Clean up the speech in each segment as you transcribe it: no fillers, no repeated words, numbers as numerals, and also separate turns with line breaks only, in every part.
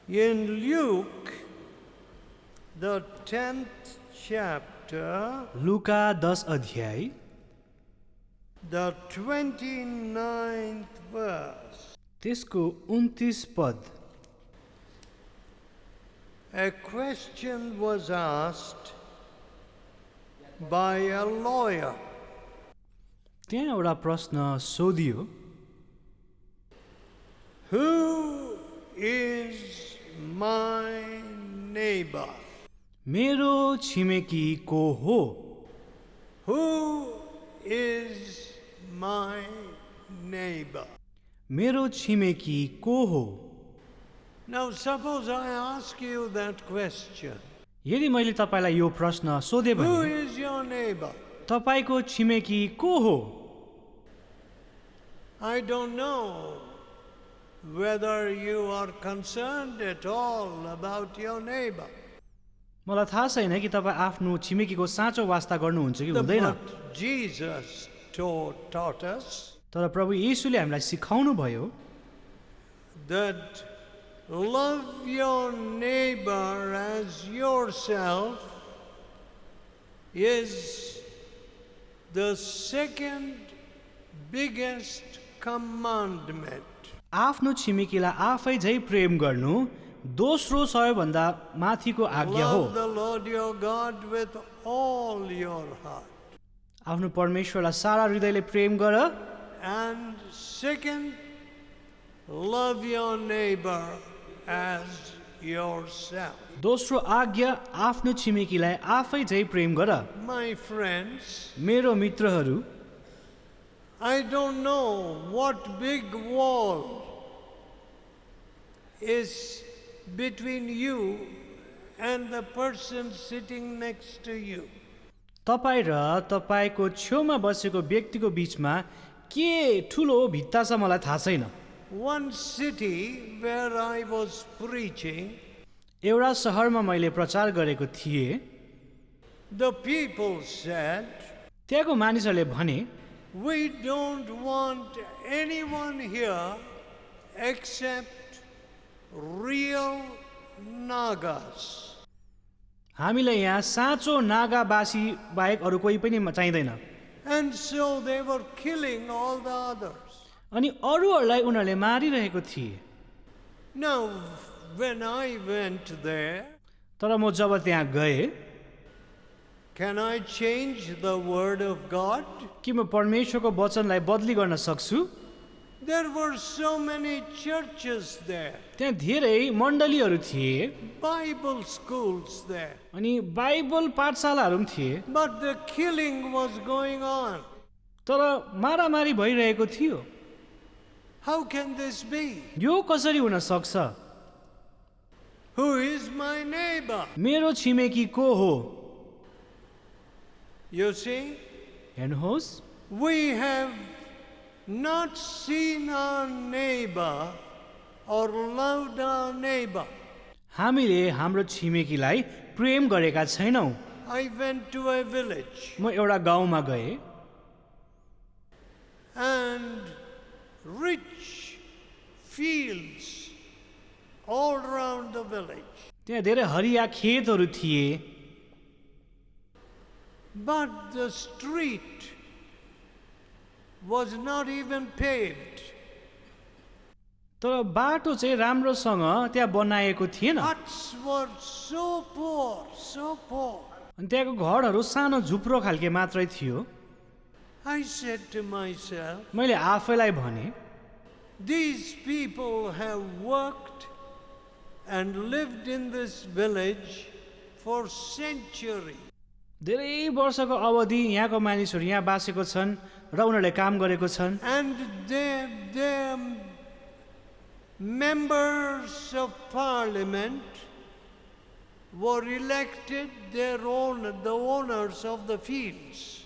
In Luke, the 10th chapter,
लुका 10 अध्याय
the 29th verse,
त्यसको 29 पद,
a question was asked by a lawyer.
त्यहाँ एउटा प्रश्न सोधियो,
Who is my neighbor?
मेरो छिमेकी को हो?
Who is my neighbor?
मेरो छिमेकी को हो?
Now suppose I ask you that question.
यदि मैले तपाईलाई यो प्रश्न सोधे
Who
भने
is your neighbor?
तपाईको छिमेकी को हो?
I don't know whether you are concerned at all about your neighbor.
मलाई थाहा छैन कि तपाईँ आफ्नो छिमेकीको साँचो वास्ता गर्नुहुन्छ कि हुँदैन,
But Jesus taught us
तर प्रभु येशूले हामीलाई सिकाउनु भयो
that love your neighbor as yourself is the second biggest commandment.
आफ्नो छिमेकीलाई आफै झै प्रेम गर्नु दोस्रो सबैभन्दा माथिको आज्ञा हो।
Love the Lord your God with all your heart.
आफ्नो परमेश्वरलाई सारा हृदयले प्रेम गर,
And second, love your neighbor as yourself.
दोस्रो आज्ञा आफ्नो छिमेकीलाई आफै झै प्रेम गर।
My friends,
मेरो मित्रहरू,
I don't know what big wall is between you and the person sitting next to you.
तपाईँ र तपाईँको छेउमा बसेको व्यक्तिको बीचमा के ठुलो भित्ता छ मलाई थाहा छैन।
One city where I was preaching,
एउटा सहरमा मैले प्रचार गरेको थिएँ,
the people said,
त्यहाँको मानिसहरूले भने
we don't want anyone here except real Nagas.
हामीलाई यहाँ साँचो नागावासी बाहेक अरू कोही पनि चाहिँदैन।
And so they were killing all the others.
अनि अरूहरूलाई उनीहरूले मारिरहेको थिए।
Now, when I went there,
तर म जब त्यहाँ गएँ,
can I change the word of God?
के म परमेश्वरको वचनलाई बदली गर्न सक्छु?
There were so many churches there,
त्यहाँ धेरै मण्डलीहरू थिए
Bible schools there,
अनि बाइबल पाठशालाहरू पनि थिए,
but the killing was going on.
तर मारामारी भइरहेको थियो।
How can this be?
यो कसरी हुन सक्छ?
Who is my neighbor?
मेरो छिमेकी को हो?
You see,
हेर्नुहोस्,
we have not seen our neighbor or loved our neighbor.
हामीले हाम्रो छिमेकीलाई प्रेम गरेका छैनौँ।
I went to a village
म एउटा गाउँमा गएँ
and rich fields all around the village.
त्यहाँ धेरै हरिया खेतहरू थिए,
But the street was not even paved.
तर बाटो चाहिँ राम्रोसँग त्यहाँ बनाएको थिएन।
Huts were so poor, so poor.
अनि त्यहाँको घरहरू सानो झुप्रो खालके मात्रै थियो।
I said to myself,
मैले आफैलाई भने
these people have worked and lived in this village for centuries.
धेरै वर्षको अवधि यहाँको मानिसहरू यहाँ बासेको छन् र उनीहरूले काम गरेको छन्
And their members of parliament were elected, the owners of the fields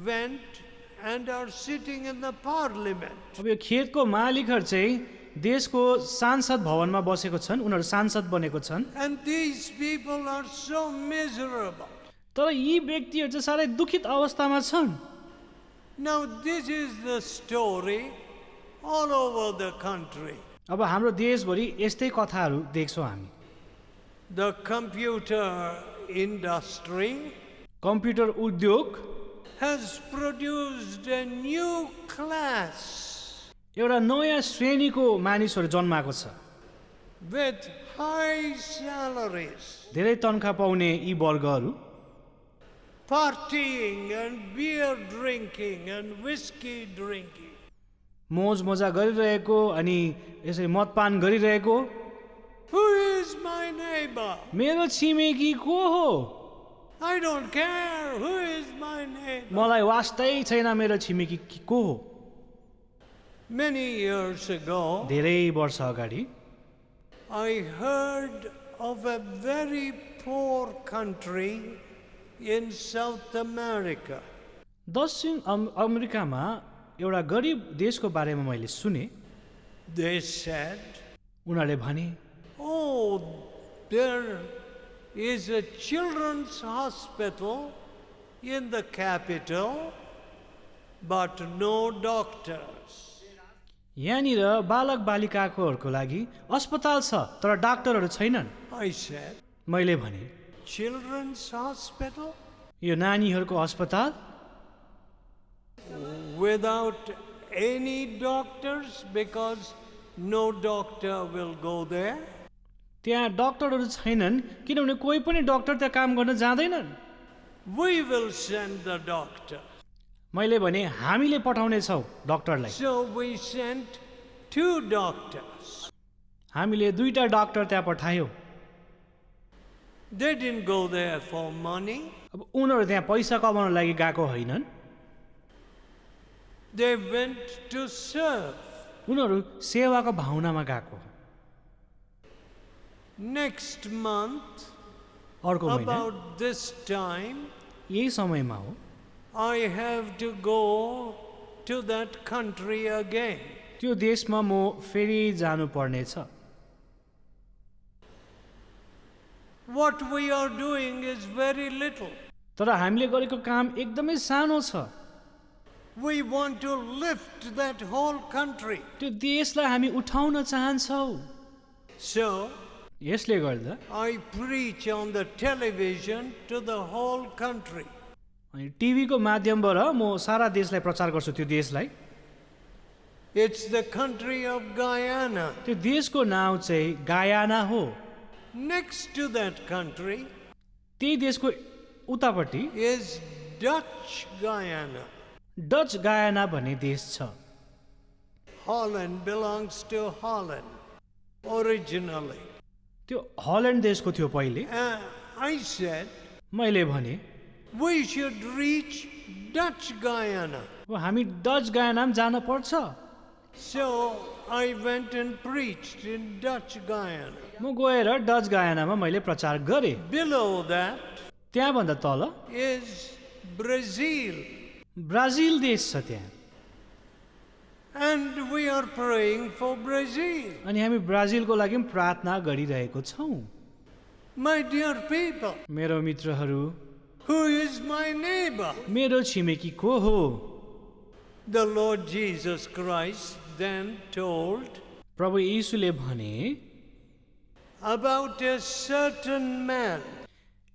went and are sitting in the parliament.
अब यो खेतको मालिकहरू चाहिँ देशको सांसद भवनमा बसेको छन्, उनीहरू सांसद बनेको छन्।
And these people are so miserable.
तर यी व्यक्तिहरू चाहिँ साह्रै दुखित अवस्थामा छन्।
Now this is the story all over the country.
अब हाम्रो देशभरि यस्तै कथाहरू देख्छौँ हामी।
The computer industry
कम्प्युटर उद्योग
has produced a new class
एउटा नयाँ श्रेणीको मानिसहरू जन्माएको छ।
with high salaries,
धेरै तनखा पाउने यी वर्गहरू
partying and beer drinking and whiskey drinking.
मोज मजा गरिरहेको अनि यसरी मदपान गरिरहेको।
Who is my neighbor?
मेरो छिमेकी को हो?
I don't care who is my neighbor.
मलाई वास्तै छैन मेरो छिमेकी को हो।
Many years ago,
धेरै वर्ष अगाडि
I heard of a very poor country in South America.
दक्षिण अमेरिकामा एउटा गरिब देशको बारेमा मैले सुने।
They said,
उनीहरूले भने
oh, there is a children's hospital in the capital, but no doctors.
यहाँनिर बालक बालिकाकोहरूको लागि अस्पताल छ तर डाक्टरहरू छैनन्।
I said,
मैले भने
children's hospital?
यो नानीहरूको अस्पताल
Without any doctors, because no doctor will go there?
त्यहाँ डाक्टरहरू छैनन् किनभने कोही पनि डाक्टर त्यहाँ काम गर्न जाँदैनन्।
We will send the doctor.
मैले भने हामीले पठाउने छौँ डाक्टरलाई।
So we sent 2 doctors.
हामीले 2टा डाक्टर त्यहाँ पठायौँ।
They didn't go there for money.
अब उनीहरू त्यहाँ पैसा कमाउन लागि गएको होइनन्,
They went to serve.
उनीहरू सेवाको भावनामा गएको।
Next month,
अर्को महिना
about this time,
यही समयमा हो
I have to go to that country again.
त्यो देशमा म फेरि जानु पर्ने छ।
What we are doing is very little.
तर हामीले गरेको काम एकदमै सानो छ।
We want to lift that whole country.
त्यो देशलाई हामी उठाउन चाहन्छौँ।
So,
यसले गर्दा
I preach on the television to the whole country.
अनि टिभीको माध्यमबाट म सारा देशलाई प्रचार गर्छु। त्यो देशलाई,
It's the country of Guyana.
त्यो देशको नाउँ चाहिँ गायाना हो।
Next to that country
त्यही देशको उतापट्टि
is Dutch Guyana.
डच गायाना भन्ने देश छ।
Holland belongs to Holland originally.
त्यो हल्यान्ड देशको थियो पहिले।
I said
मैले भने
we should reach Dutch Guyana.
अब हामी डच गायानामा जान पर्छ।
So I went and preached in Dutch Guyana.
म गएर डच गायानामा मैले प्रचार गरेँ।
Below that
त्यहाँभन्दा तल
is Brazil.
ब्राजिल देश छ त्यहाँ,
And we are praying for Brazil.
अनि हामी ब्राजिलको लागि पनि प्रार्थना गरिरहेको छौँ।
My dear people,
मेरो मित्रहरू,
who is my neighbor?
मेरो छिमेकी को हो?
The Lord Jesus Christ then told
प्रभु यीशुले भने
about a certain man.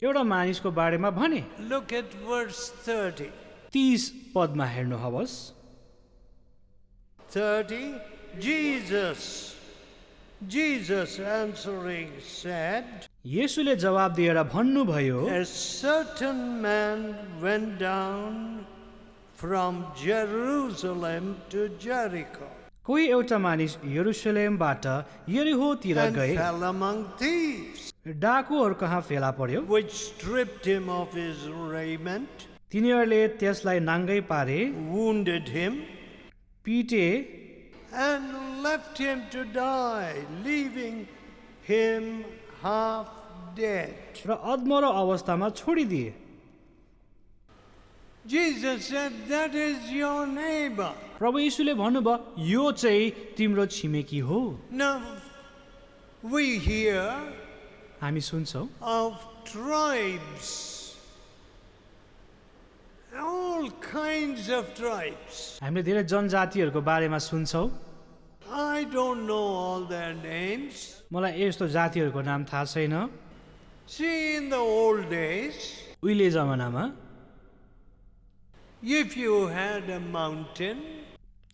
एउटा मानिसको बारेमा भने।
Look at verse 30.
30 पदमा हेर्नुहोस्।
30. Jesus answering said,
येशूले जवाब दिएर भन्नुभयो,
a certain man went down from Jerusalem to Jericho
कोही एउटा मानिस यरुशलेमबाट यरीहोतिर
and
गए,
fell among thieves,
डाकुहरू कहाँ फेला पर्यो।
which stripped him of his raiment,
तिनीहरूले त्यसलाई नाङ्गै पारे,
wounded him,
पिटे
and left him to die, leaving him half dead.
र अधमरो अवस्थामा छोडिदिए।
Jesus said, that is your neighbor.
प्रभु यीशुले भन्नुभयो, यो चाहिँ तिम्रो छिमेकी हो।
Now, we hear
हामी सुन्छौँ
of tribes, all kinds of tribes.
हामीले धेरै जनजातिहरूको बारेमा सुन्छौँ।
I don't know all their names.
मलाई यस्तो जातिहरूको नाम थाहा छैन।
See, in the old days,
उहिले जमानामा
if you had a mountain,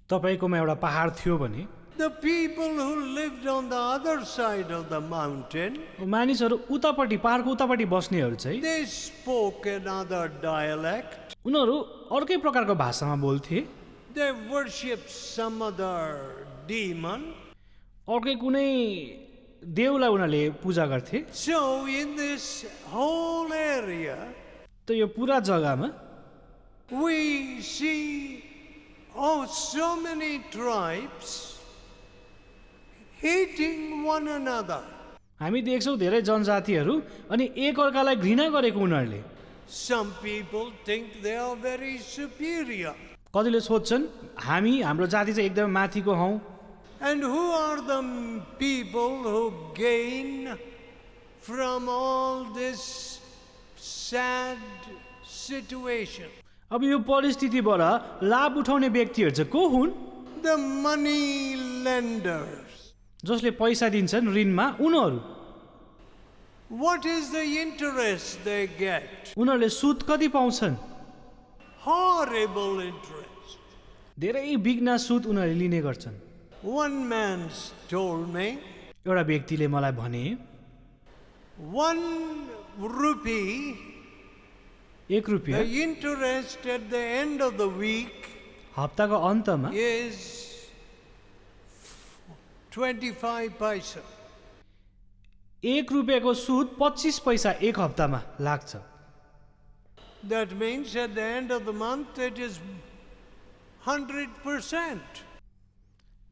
तपाईँकोमा एउटा पहाड थियो भने
the people who lived on the other side of the mountain,
मानिसहरू उतापट्टि पहाडको उतापट्टि बस्नेहरू चाहिँ
they spoke another dialect.
उनीहरू अर्कै प्रकारको भाषामा बोल्थे।
They worshipped some other demon.
अर्कै कुनै देवलाई उनीहरूले पूजा गर्थे।
So in this whole area,
त यो पुरा जग्गामा
we see so many tribes hating one another.
हामी देख्छौँ धेरै जनजातिहरू अनि एकअर्कालाई घृणा गरेको उनीहरूले।
Some people think they are very superior.
कतिले सोध्छन् हामी हाम्रो जाति चाहिँ एकदमै माथिको हौँ।
And who are the people who gain from all this sad situation?
अब यो परिस्थितिबाट लाभ उठाउने व्यक्तिहरू चाहिँ को हुन्?
The money lenders.
जसले पैसा दिन्छन् ऋणमा उनीहरू।
What is the interest they get?
उनीहरूले सुद कति पाउँछन्?
Horrible interest.
धेरै बिघ्न सुद उनीहरूले लिने गर्छन्।
One man told me,
एउटा व्यक्तिले मलाई भने
1 rupee,
एक रुपियाँ
the interest at the end of the week
हप्ताको अन्तमा
is 25 paisa.
एक रुपियाँको सुद 25 पैसा एक हप्तामा लाग्छ।
That means at the end of the month it is 100%.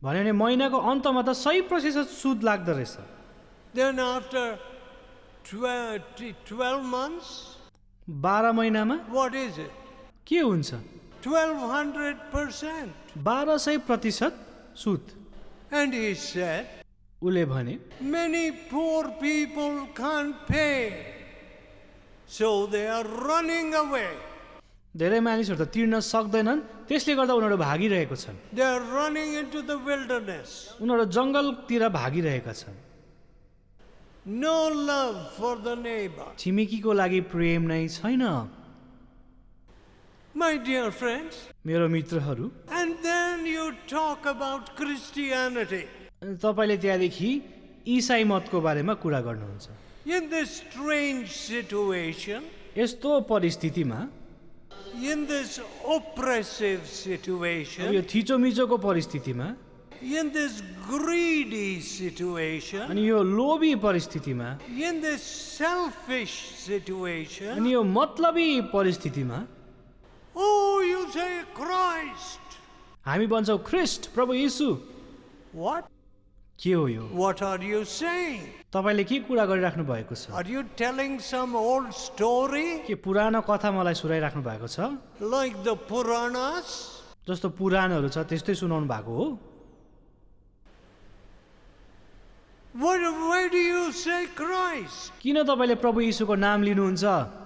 भन्यो भने महिनाको अन्तमा त 100% सुद लाग्दो रहेछ।
Then after 12 months,
12 महिनामा
what is it?
के हुन्छ?
1200%.
1200% सुद।
And he said,
उसले भने
many poor people can't pay, so they are running away.
धेरै मानिसहरू त तिर्न सक्दैनन्, त्यसले गर्दा उनीहरू भागिरहेको छन्।
They are running into the wilderness.
उनीहरू जङ्गलतिर भागिरहेका छन्।
No love for the neighbor.
छिमेकीको लागि प्रेम नै छैन।
My dear friends,
मेरो मित्रहरू,
and then you talk about Christianity.
तपाईँले त्यहाँदेखि इसाई मतको बारेमा कुरा गर्नुहुन्छ।
In this strange situation,
यस्तो परिस्थितिमा,
in this oppressive
अब
situation,
यो थिचोमिचोको परिस्थितिमा
in this greedy situation,
अनि यो लोभी परिस्थितिमा
in this selfish situation,
अनि यो मतलबी परिस्थितिमा
oh, you say Christ.
हामी भन्छौँ ख्रिस्ट प्रभु येशू।
What?
के हो यो?
What are you saying?
तपाईँले के कुरा गरिराख्नु भएको छ?
Are you telling some old story
के पुरानो कथा मलाई सुनाइराख्नु भएको छ?
like the Puranas?
जस्तो पुराणहरू छ त्यस्तै सुनाउनु भएको हो?
Why do you say Christ?
किन तपाईँले प्रभु येशूको नाम लिनुहुन्छ?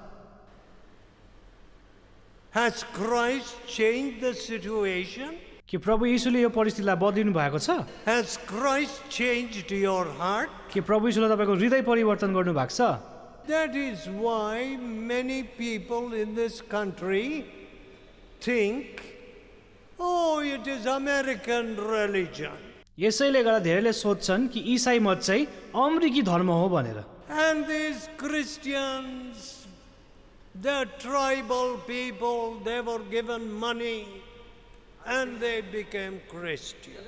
Has Christ changed the situation?
के प्रभु येशूले यो परिस्थितिलाई बदलिनु भएको छ?
Has Christ changed your heart?
के प्रभु येशूले तपाईँको हृदय परिवर्तन गर्नु भएको छ?
That is why many people in this country think, oh, it is American religion.
यसैले गर्दा धेरैले सोध्छन् कि इसाई मत चाहिँ अमेरिकी धर्म हो भनेर।
And these Christians, the tribal people, they were given money and they became Christian.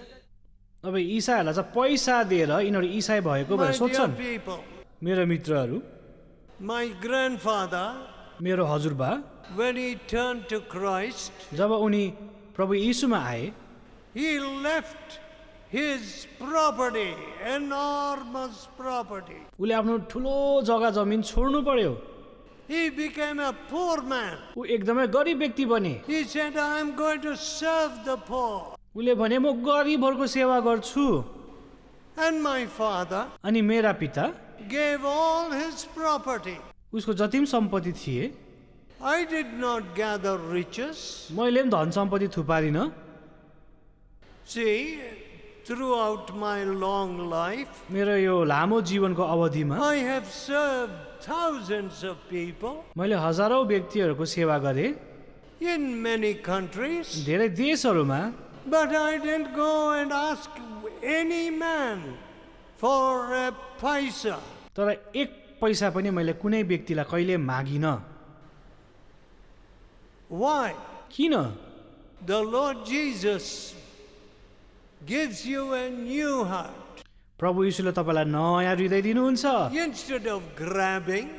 अब इसाईहरूलाई चाहिँ पैसा दिएर यिनीहरू इसाई भएको भनेर
My dear
सोध्छन्।
people,
मेरो मित्रहरू,
my grandfather,
मेरो हजुरबा
when he turned to Christ,
जब उनी प्रभु येशूमा आए,
he left his property, enormous property.
उसले आफ्नो ठुलो जग्गा जमिन छोड्नु पर्यो।
He became a poor man.
ऊ एकदमै गरिब व्यक्ति बने।
He said, I am going to serve the poor.
उसले भने म गरिबहरूको सेवा गर्छु।
And my father
अनि मेरा पिता
gave all his property.
उसको जति पनि सम्पत्ति थिए,
I did not gather riches.
मैले पनि धन सम्पत्ति थुपारिन।
See, throughout my long life,
मेरो यो लामो जीवनको अवधिमा
I have served thousands of people
मैले हजारौँ व्यक्तिहरूको सेवा गरेँ
in many countries,
धेरै देशहरूमा,
but I didn't go and ask any man for a paisa.
तर एक पैसा पनि मैले कुनै व्यक्तिलाई कहिले मागिनँ।
Why?
किन?
The Lord Jesus gives you a new heart.
प्रभु यीशुले तपाईँलाई नयाँ हृदय दिनुहुन्छ।
Instead of grabbing,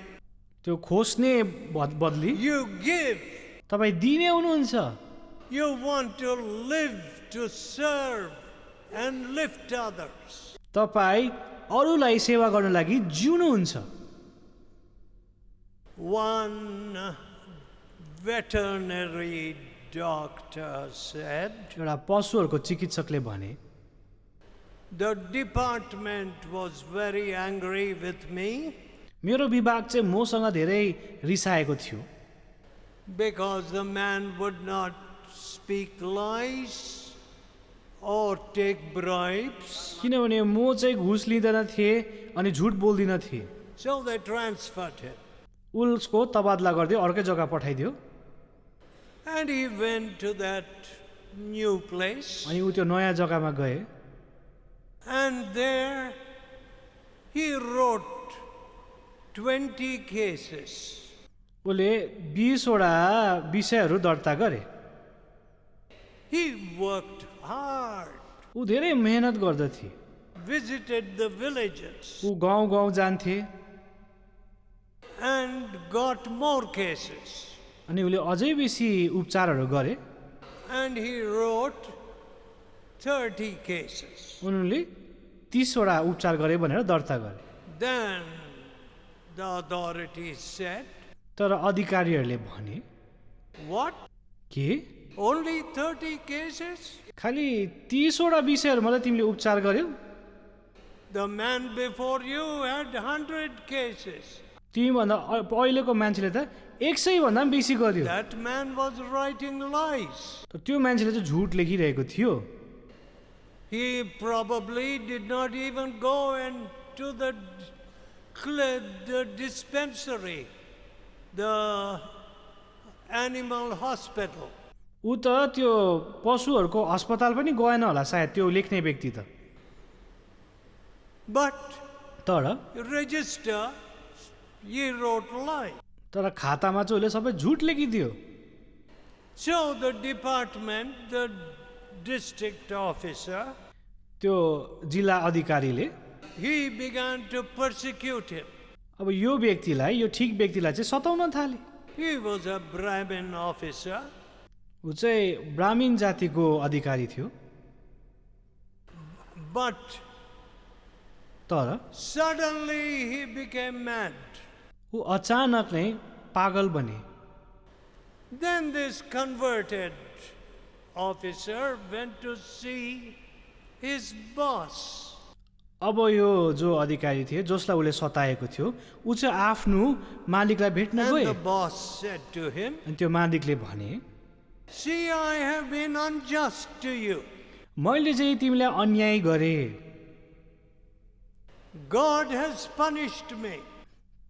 त्यो खोज्ने बदली
you give.
तपाईँ दिने हुनुहुन्छ।
You want to live to serve and lift others.
तपाईँ अरूलाई सेवा गर्नु लागि जिउनुहुन्छ।
One veterinary doctor said,
एउटा पशुहरूको चिकित्सकले भने
the department was very angry with me
मेरो विभाग चाहिँ मसँग धेरै रिसाएको थियो
because the man would not speak lies or take bribes.
किनभने म चाहिँ घुस लिँदैन थिएँ अनि झुट बोल्दिन थिएँ।
So they transferred him.
उसको तबादला गरिदियो, अर्कै जग्गा पठाइदियो
And he went to that new place.
अनि ऊ त्यो नयाँ जग्गामा गए
And there he wrote 20 cases.
उसले 20वटा विषयहरू दर्ता गरे।
He worked hard,
ऊ धेरै मेहनत गर्दथे।
visited the villages,
ऊ गाउँ गाउँ जान्थे
and got more cases.
अनि उसले अझै बेसी उपचारहरू गरे।
And he wrote 30 cases.
उनले 30वटा उपचार गरे भनेर दर्ता गरे।
Then the authorities said,
तर अधिकारीहरूले भने
what?
के
Only 30 cases?
खालि 30वटा विषयहरू मात्रै तिमीले उपचार गर्यौ?
The man before you had 100 cases.
तिमीभन्दा अहिलेको मान्छेले त 100 भन्दा पनि बेसी गर्यो।
That man was writing lies.
तर त्यो मान्छेले चाहिँ झुट लेखिरहेको थियो।
He probably did not even go into the dispensary, the animal hospital.
ऊ त त्यो पशुहरूको अस्पताल पनि गएन होला सायद त्यो लेख्ने व्यक्ति त।
But
तर
register, he wrote lie.
तर खातामा चाहिँ उसले सबै झुट लेखिदियो।
So the department, the district officer,
त्यो जिल्ला अधिकारीले
he began to persecute him.
अब यो व्यक्तिलाई, यो ठिक व्यक्तिलाई चाहिँ सताउन थाले।
He was a Brahmin officer,
ऊ चाहिँ ब्राह्मण जातिको अधिकारी थियो।
but
तर
suddenly he became mad.
ऊ अचानक नै पागल बने।
Then this converted officer went to see his boss.
अब यो जो अधिकारी थिए जसलाई उसले सताएको थियो ऊ चाहिँ आफ्नो मालिकलाई भेट्न
And
गए।
the boss said to him,
अनि त्यो मालिकले भने
see, I have been unjust to you.
मैले चाहिँ तिमीलाई अन्याय गरेँ।
God has punished me.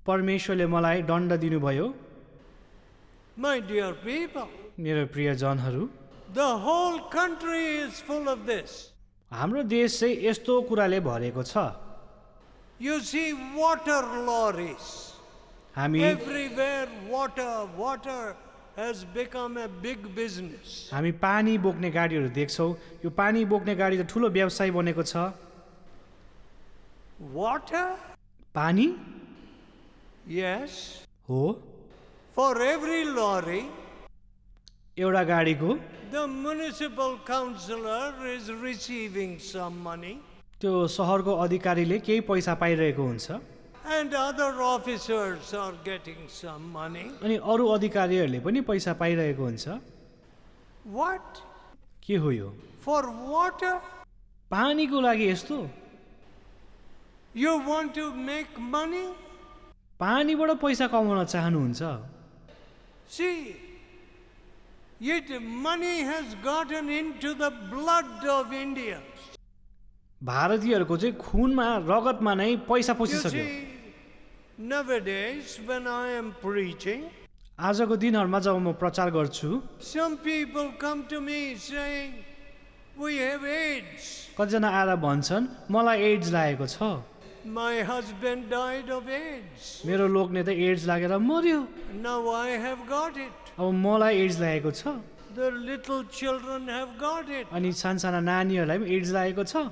परमेश्वरले मलाई दण्ड दिनुभयो।
My dear people,
मेरो प्रियजनहरू,
the whole country is full of this.
हाम्रो देश चाहिँ यस्तो कुराले भरेको छ।
You see water lorries.
हामी
Everywhere water has become a big business.
हामी पानी बोक्ने गाडीहरू देख्छौँ। यो पानी बोक्ने गाडी त ठुलो व्यवसाय बनेको छ।
Water?
पानी
Yes.
हो।
For every lorry,
एउटा गाडीको
the municipal councillor is receiving some money,
त्यो सहरको अधिकारीले केही पैसा पाइरहेको हुन्छ
and other officers are getting some money.
अनि अरू अधिकारीहरूले पनि पैसा पाइरहेको हुन्छ।
What?
के हो यो?
For water?
पानीको लागि यस्तो?
You want to make money?
पानीबाट पैसा कमाउन चाहनुहुन्छ?
See, yet money has gotten into the blood of India.
भारतीयहरूको चाहिँ खुनमा रगतमा नै पैसा
You
पसिसक्यो।
see, nowadays when I am preaching,
आजको दिनहरूमा जब म प्रचार गर्छु,
some people come to me saying, we have AIDS.
कतिजना आएर भन्छन् मलाई एड्स लागेको छ,
My husband died of AIDS.
मेरो लोग्ने त एड्स लागेर मर्यो,
Now I have got it.
अब मलाई एड्स लागेको छ,
The little children have got it.
अनि सानसाना नानीहरूलाई पनि एड्स लागेको छ।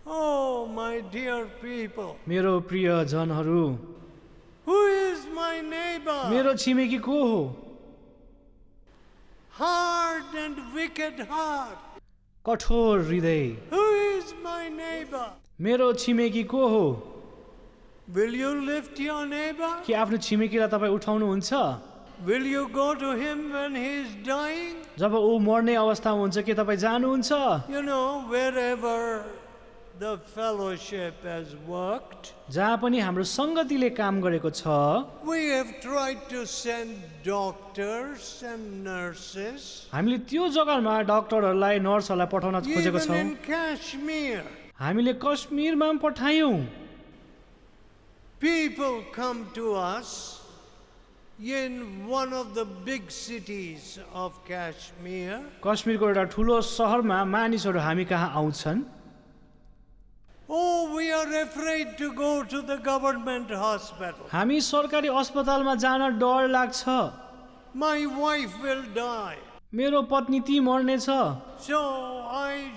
Oh, my dear people,
मेरो प्रियजनहरू,
who is my neighbor?
मेरो छिमेकी को हो?
Hard and wicked heart.
कठोर हृदय,
Who is my neighbor?
मेरो छिमेकी को हो?
Will you lift your neighbor?
के आफ्नो छिमेकीलाई तपाईँ उठाउनुहुन्छ?
Will you go to him when he is dying?
जब ऊ मर्ने अवस्थामा हुन्छ के तपाईँ जानुहुन्छ?
You know, wherever the fellowship has worked,
जहाँ पनि हाम्रो सङ्गतिले काम गरेको छ,
we have tried to send doctors and nurses,
हामीले त्यो जग्गामा डाक्टरहरूलाई नर्सहरूलाई पठाउन खोजेको
even
छौँ।
in Kashmir.
हामीले कश्मीरमा पनि पठायौँ।
People come to us in one of the big cities of Kashmir.
कश्मीरको एउटा ठुलो सहरमा मानिसहरू हामी कहाँ आउँछन्।
Oh, we are afraid to go to the government hospital.
हामी सरकारी अस्पतालमा जान डर लाग्छ,
My wife will die.
मेरो पत्नी ती मर्नेछ,
So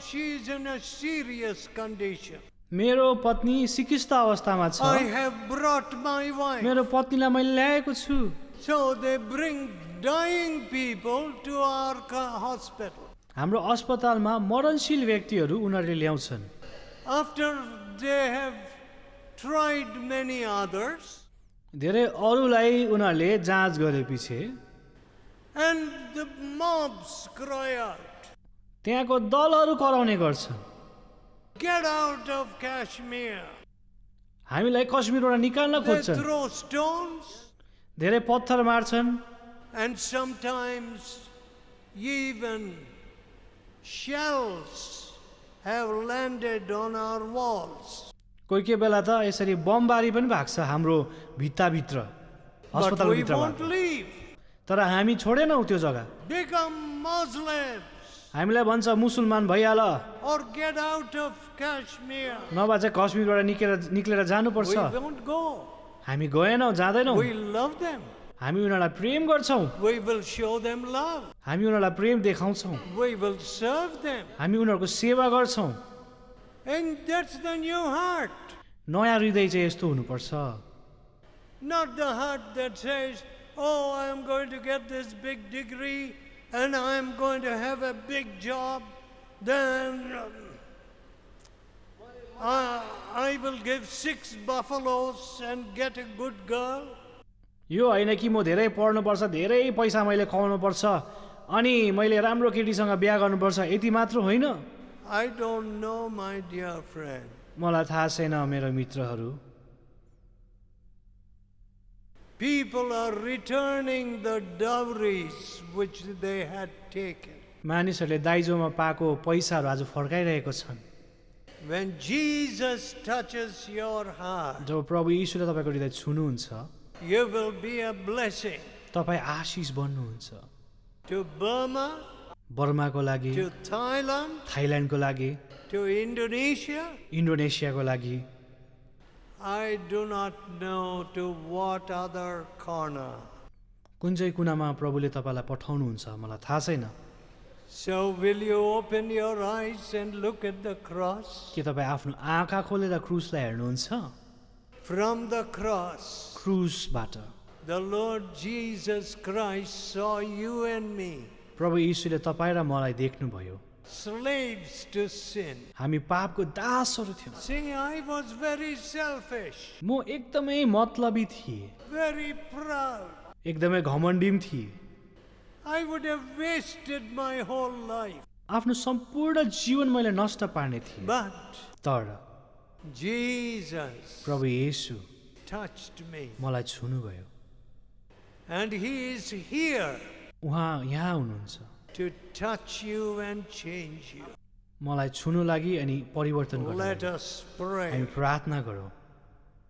she is in a serious condition.
मेरो पत्नी सिकिस्त अवस्थामा छ,
I have brought my wife.
मेरो पत्नीलाई मैले ल्याएको छु।
So they bring dying people to our hospital.
हाम्रो अस्पतालमा मरणशील व्यक्तिहरू उनीहरूले ल्याउँछन्।
After they have tried many others,
धेरै अरूलाई उनीहरूले जाँच गरेपछि
and the mobs cry out,
त्यहाँको दलहरू कराउने गर्छन्,
get out of Kashmir.
हामीलाई कश्मीरबाट निकाल्न
They
खोज्छन्,
throw stones,
धेरै पत्थर मार्छन्,
and sometimes even shells have landed on our walls.
कोही कोही बेला त यसरी बमबारी पनि भाग्छ हाम्रो भित्ताभित्र,
But we
अस्पतालभित्रबाट।
won't leave.
तर हामी छोडेनौँ त्यो जग्गा।
Become Muslims
हामीलाई भन्छ मुसलमान भइहाल,
or get out of Kashmir.
नभए चाहिँ कश्मीरबाट निक्लेर जानुपर्छ।
We won't go.
हामी गएनौँ, जाँदैनौँ,
We love them.
हामी उनीहरूलाई प्रेम गर्छौँ,
We will show them love.
हामी उनीहरूलाई प्रेम देखाउँछौँ,
We will serve them.
हामी उनीहरूको सेवा गर्छौँ।
And that's the new heart.
नयाँ हृदय चाहिँ यस्तो हुनुपर्छ,
Not the heart that says, oh, I am going to get this big degree and I am going to have a big job. Then I will give 6 buffaloes and get a good girl.
यो होइन कि म धेरै पढ्नुपर्छ, धेरै पैसा मैले कमाउनुपर्छ, अनि मैले राम्रो केटीसँग बिहा गर्नुपर्छ, यति मात्र होइन।
I don't know, my dear friend.
मलाई थाहा छैन मेरो मित्रहरू,
People are returning the dowries which they had taken.
मानिसहरूले दाइजोमा पाएको पैसाहरू आज फर्काइरहेको छन्।
When Jesus touches your heart,
जब प्रभु यीशुले तपाईँको हृदय छुनुहुन्छ,
you will be a blessing
तपाईँ आशिष बन्नुहुन्छ।
to Burma,
बर्माको लागि,
to Thailand,
थाइल्यान्डको लागि,
to Indonesia.
इन्डोनेसियाको लागि,
I do not know to what other corner.
कुन चाहिँ कुनामा प्रभुले तपाईँलाई पठाउनुहुन्छ मलाई थाहा छैन।
So will you open your eyes and look at the cross?
के तपाईँ आफ्नो आँखा खोलेर क्रुसलाई हेर्नुहुन्छ?
From the cross,
क्रुसबाट
the Lord Jesus Christ saw you and me,
प्रभु यीशुले तपाईँ र मलाई देख्नुभयो।
slaves to sin.
हामी पापको दासहरू थियौँ।
See, I was very selfish,
म एकदमै मतलबी थिएँ,
very proud.
एकदमै घमण्डी थिएँ।
I would have wasted my whole life.
आफ्नो सम्पूर्ण जीवन मैले नष्ट पार्ने थिएँ।
But
तर
Jesus
प्रभु येशू
touched me.
मलाई छुनुभयो।
And He is here
उहाँ यहाँ हुनुहुन्छ
to touch you and change you.
मलाई छुनु लागि अनि परिवर्तन गर्नु
Let
लागि।
us
हामी
pray.
प्रार्थना गरौँ,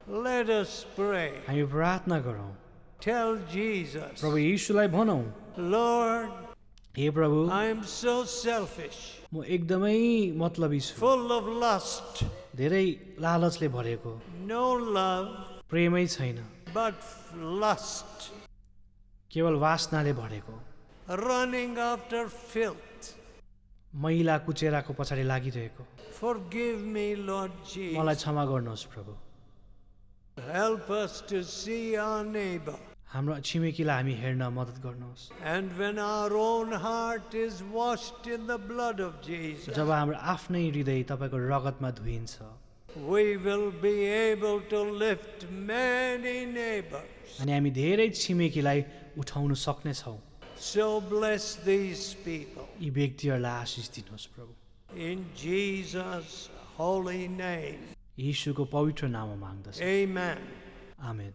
Let us pray.
हामी प्रार्थना गरौँ।
Tell Jesus,
प्रभु यीशुलाई भनौँ,
Lord,
हे प्रभु
I am so selfish,
म एकदमै मतलबी छु,
full of lust,
धेरै लालचले भरेको,
no love,
प्रेमै छैन,
but lust,
केवल वासनाले भरेको,
running after filth.
मैला कुचेराको पछाडि लागिरहेको।
Forgive me, Lord
मलाई
Jesus.
क्षमा गर्नुहोस् प्रभु।
Help us to see our neighbor.
हाम्रो छिमेकीलाई हामी हेर्न मद्दत गर्नुहोस्।
And when our own heart is washed in the blood of Jesus,
जब हाम्रो आफ्नै हृदय तपाईँको रगतमा धोइन्छ,
we will be able to lift many neighbors.
अनि हामी धेरै छिमेकीलाई उठाउन सक्नेछौँ।
So bless these people.
यी व्यक्तिहरूलाई आशिष दिनुहोस् प्रभु।
In Jesus' holy name.
यीशुको पवित्र नाममा माग्दछ।
Amen.
आमेन।